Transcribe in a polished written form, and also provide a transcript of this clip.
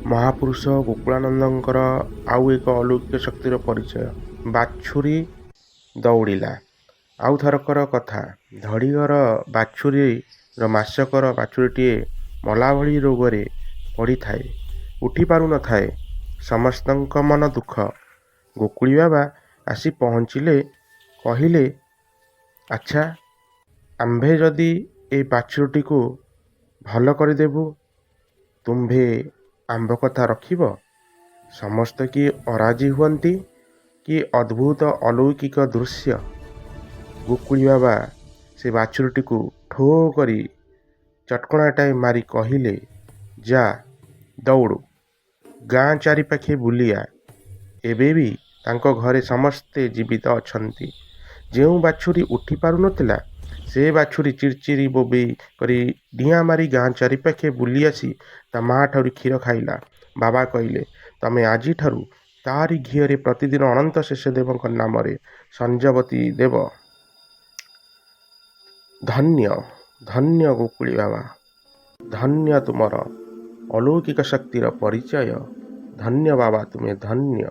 ମହାପୁରୁଷ ଗୋକୁଳାନନ୍ଦଙ୍କର ଆଉ ଏକ ଅଲୌକିକ ଶକ୍ତିର ପରିଚୟ। ବାଛୁରୀ ଦୌଡ଼ିଲା। ଆଉ ଥରକର କଥା, ଧଡ଼ିଘର ବାଛୁରୀର ମାସକର ବାଛୁରୀଟିଏ ମଲାଭଳି ରୋଗରେ ପଡ଼ିଥାଏ। ଉଠି ପାରୁନଥାଏ। ସମସ୍ତଙ୍କ ମନ ଦୁଃଖ। ଗୋକୁଳି ବାବା ଆସି ପହଞ୍ଚିଲେ। କହିଲେ, ଆଚ୍ଛା, ଆମ୍ଭେ ଯଦି ଏ ବାଛୁରୀଟିକୁ ଭଲ କରିଦେବୁ, ତୁମ୍ଭେ ଆମ୍ଭ କଥା ରଖିବ? ସମସ୍ତେ କି ଅରାଜି ହୁଅନ୍ତି। କି ଅଦ୍ଭୁତ ଅଲୌକିକ ଦୃଶ୍ୟ! ଗୋକୁଳି ବାବା ସେ ବାଛୁରୀଟିକୁ ଠୋ କରି ଚଟକଣାଟାଏ ମାରି କହିଲେ, ଯା, ଦୌଡ଼, ଗାଁ ଚାରିପାଖେ ବୁଲିଆ। ଏବେ ବି ତାଙ୍କ ଘରେ ସମସ୍ତେ ଜୀବିତ ଅଛନ୍ତି। ଯେଉଁ ବାଛୁରୀ ଉଠି ପାରୁନଥିଲା, ସେ ବାଛୁରୀ ଚିର୍ଚିରି ବୋବେଇ କରି ଡିଆଁ ମାରି ଗାଁ ଚାରିପାଖେ ବୁଲି ଆସି ତା ମା'ଠାରୁ କ୍ଷୀର ଖାଇଲା। ବାବା କହିଲେ, ତମେ ଆଜିଠାରୁ ତାରି ଘିଅରେ ପ୍ରତିଦିନ ଅନନ୍ତ ଶେଷଦେବଙ୍କ ନାମରେ ସଞ୍ଜବତୀ ଦେବ। ଧନ୍ୟ, ଧନ୍ୟ ଗୋକୁଳି ବାବା, ଧନ୍ୟ ତୁମର ଅଲୌକିକ ଶକ୍ତିର ପରିଚୟ। ଧନ୍ୟ ବାବା, ତୁମେ ଧନ୍ୟ।